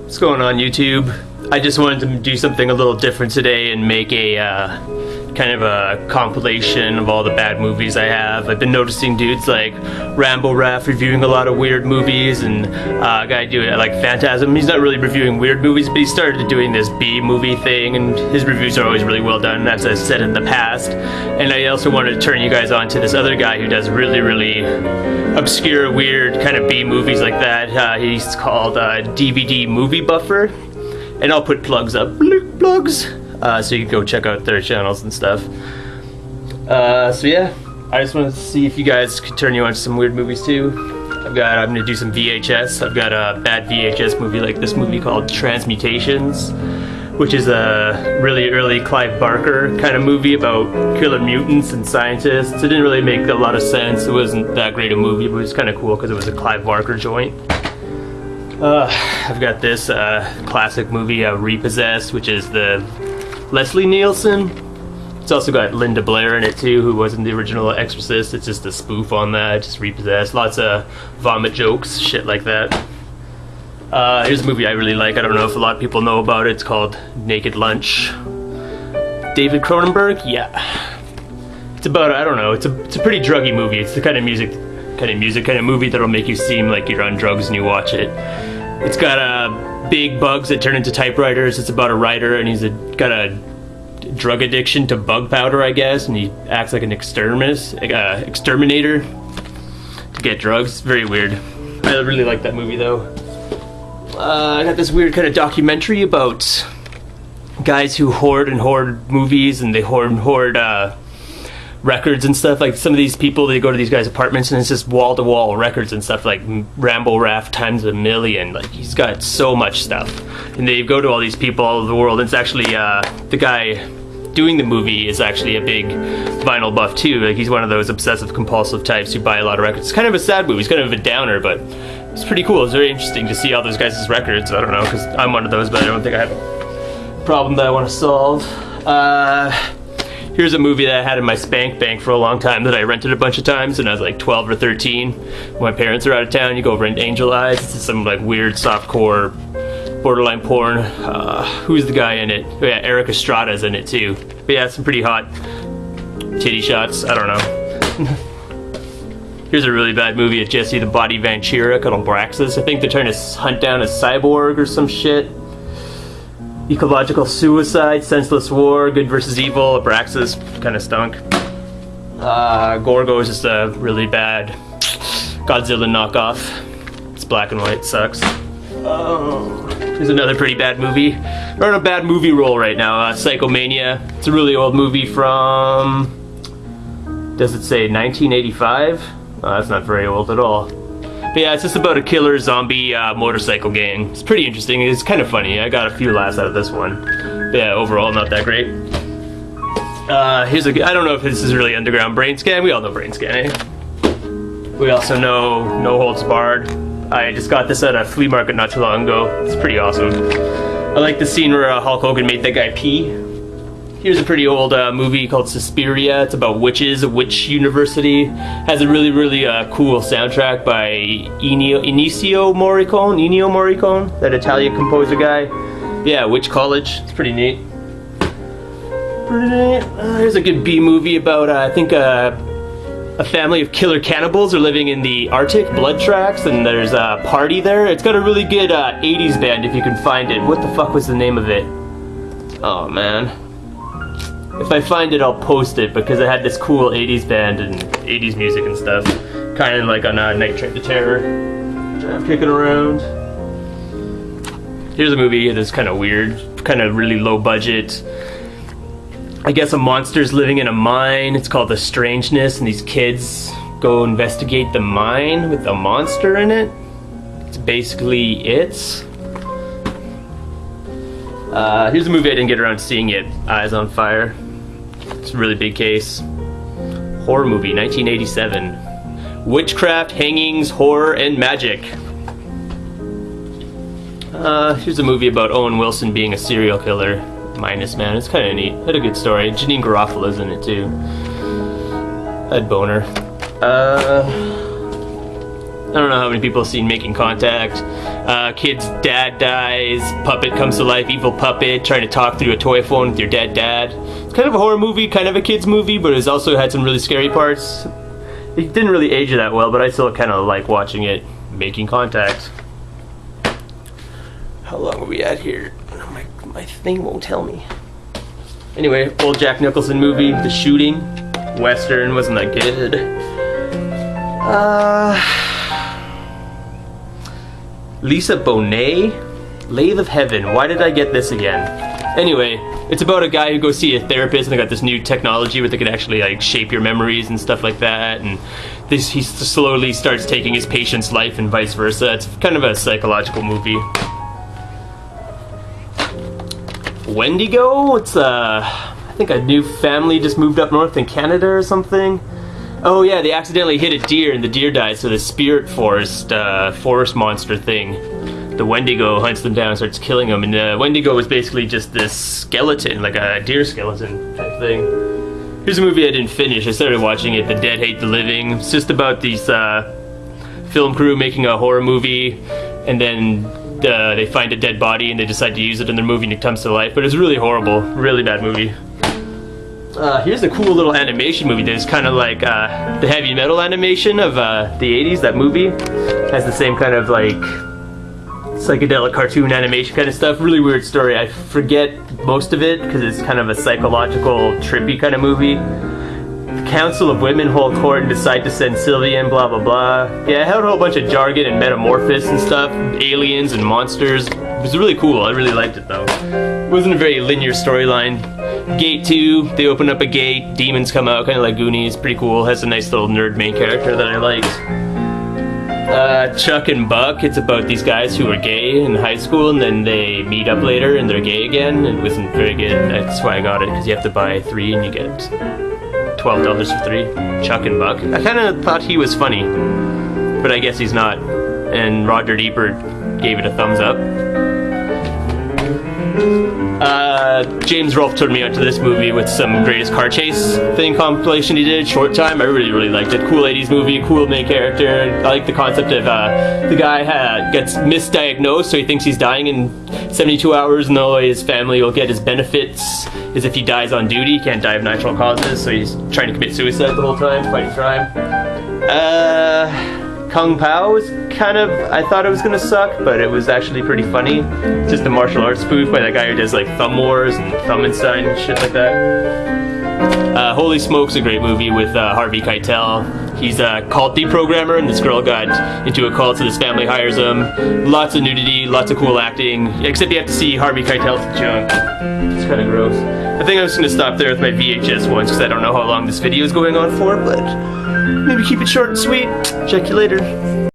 What's going on, YouTube? I just wanted to do something a little different today and make a kind of a compilation of all the bad movies I have. I've been noticing dudes like Rambo Raff reviewing a lot of weird movies, and a guy doing like Phantasm. He's not really reviewing weird movies, but he started doing this B movie thing, and his reviews are always really well done, as I've said in the past. And I also wanted to turn you guys on to this other guy who does really obscure, weird kind of B movies like that. He's called DVD Movie Buffer, and I'll put plugs up, plugs, so you can go check out their channels and stuff. So yeah, I just wanted to see if you guys could turn you on to some weird movies too. I'm gonna do some VHS. I've got a bad VHS movie like this movie called Transmutations, which is a really early Clive Barker kind of movie about killer mutants and scientists. It didn't really make a lot of sense. It wasn't that great a movie, but it was kind of cool because it was a Clive Barker joint. I've got this classic movie, Repossessed, which is the Leslie Nielsen. It's also got Linda Blair in it too, who wasn't the original Exorcist. It's just a spoof on that, just Repossessed. Lots of vomit jokes, shit like that. Here's a movie I really like. I don't know if a lot of people know about it. It's called Naked Lunch. David Cronenberg? Yeah. It's about, I don't know, it's a pretty druggy movie. It's the kind of movie that'll make you seem like you're on drugs and you watch it. It's got big bugs that turn into typewriters. It's about a writer, and he's got a drug addiction to bug powder, I guess, and he acts like an exterminator to get drugs. It's very weird. I really like that movie though. I got this weird kind of documentary about guys who hoard movies, and they hoard records and stuff. Like some of these people, they go to these guys' apartments and it's just wall-to-wall records and stuff, like Rambo Raff times a million. Like, he's got so much stuff, and they go to all these people all over the world. And it's actually the guy doing the movie is actually a big vinyl buff too. Like, he's one of those obsessive compulsive types who buy a lot of records. It's kind of a sad movie. It's kind of a downer, but it's pretty cool. It's very interesting to see all those guys' records. I don't know, because I'm one of those, but I don't think I have a problem that I want to solve. Here's a movie that I had in my spank bank for a long time that I rented a bunch of times when I was like 12 or 13. When my parents are out of town, you go rent Angel Eyes. It's some like weird softcore, borderline porn. Who's the guy in it? Oh yeah, Eric Estrada's in it too. But yeah, some pretty hot titty shots. I don't know. Here's a really bad movie of Jesse the Body Ventura called Abraxas. I think they're trying to hunt down a cyborg or some shit. Ecological Suicide, Senseless War, Good versus Evil, Abraxas, kind of stunk. Gorgo is just a really bad Godzilla knockoff. It's black and white, sucks. Here's another pretty bad movie. We're on a bad movie roll right now, Psychomania. It's a really old movie from, does it say 1985? Oh, that's not very old at all. But yeah, it's just about a killer zombie motorcycle gang. It's pretty interesting. It's kind of funny. I got a few laughs out of this one. But yeah, overall, not that great. Here's I don't know if this is really underground. Brain Scan. We all know Brain Scan, eh? We also know No Holds Barred. I just got this at a flea market not too long ago. It's pretty awesome. I like the scene where Hulk Hogan made that guy pee. Here's a pretty old movie called Suspiria. It's about witches, a witch university. Has a really cool soundtrack by Ennio Morricone, that Italian composer guy. Yeah, Witch College. It's pretty neat. Here's a good B movie about, I think, a family of killer cannibals are living in the Arctic, Blood Tracks, and there's a party there. It's got a really good 80s band if you can find it. What the fuck was the name of it? Oh, man. If I find it, I'll post it, because it had this cool 80s band and 80s music and stuff. Kind of like on Night Train to Terror. I'm kicking around. Here's a movie that's kind of weird, kind of really low budget. I guess a monster's living in a mine. It's called The Strangeness, and these kids go investigate the mine with a monster in it. It's basically it. Here's a movie I didn't get around to seeing yet. Eyes on Fire. It's a really big case. Horror movie, 1987. Witchcraft, hangings, horror, and magic. Here's a movie about Owen Wilson being a serial killer. Minus Man. It's kind of neat. Had a good story. Janine Garofalo's in it too. I'd boner. don't know how many people have seen Making Contact. Kid's dad dies, puppet comes to life, evil puppet, trying to talk through a toy phone with your dead dad. It's kind of a horror movie, kind of a kid's movie, but it's also had some really scary parts. It didn't really age that well, but I still kind of like watching it. Making Contact. How long are we at here? My thing won't tell me. Anyway, old Jack Nicholson movie, The Shooting. Western, wasn't that good. Lisa Bonet? Lathe of Heaven. Why did I get this again? Anyway, it's about a guy who goes see a therapist and they got this new technology where they can actually like shape your memories and stuff like that, and he slowly starts taking his patient's life and vice versa. It's kind of a psychological movie. Wendigo? It's I think a new family just moved up north in Canada or something. Oh yeah, they accidentally hit a deer and the deer died, so the spirit forest monster thing, the Wendigo, hunts them down and starts killing them. And the Wendigo is basically just this skeleton, like a deer skeleton type thing. Here's a movie I didn't finish. I started watching it, The Dead Hate the Living. It's just about these film crew making a horror movie, and then they find a dead body and they decide to use it in their movie and it comes to life. But it's really horrible, really bad movie. Here's a cool little animation movie that's kind of like the heavy metal animation of the 80s. That movie has the same kind of like psychedelic cartoon animation kind of stuff. Really weird story. I forget most of it because it's kind of a psychological, trippy kind of movie. The Council of Women hold court and decide to send Sylvia and blah blah blah. Yeah, it had a whole bunch of jargon and metamorphosis and stuff, aliens and monsters. It was really cool. I really liked it though. It wasn't a very linear storyline. Gate 2, they open up a gate, demons come out, kind of like Goonies, pretty cool. Has a nice little nerd main character that I liked. Chuck and Buck, it's about these guys who are gay in high school and then they meet up later and they're gay again. It wasn't very good. That's why I got it, because you have to buy 3 and you get $12 for 3. Chuck and Buck. I kind of thought he was funny, but I guess he's not. And Roger Ebert gave it a thumbs up. James Rolfe turned me onto this movie with some greatest car chase thing compilation he did, short time. I really liked it. Cool 80s movie, cool main character. I like the concept of the guy gets misdiagnosed, so he thinks he's dying in 72 hours, and though his family will get his benefits as if he dies on duty. He can't die of natural causes, so he's trying to commit suicide the whole time, fighting crime. Kung Pao was kind of, I thought it was gonna suck, but it was actually pretty funny. It's just a martial arts spoof by that guy who does like Thumb Wars and Thummenstein and shit like that. Holy Smoke's a great movie with Harvey Keitel. He's a cult deprogrammer and this girl got into a cult, so this family hires him. Lots of nudity, lots of cool acting, except you have to see Harvey Keitel's junk. It's kind of gross. I think I'm just gonna stop there with my VHS ones because I don't know how long this video is going on for, but maybe keep it short and sweet. Check you later.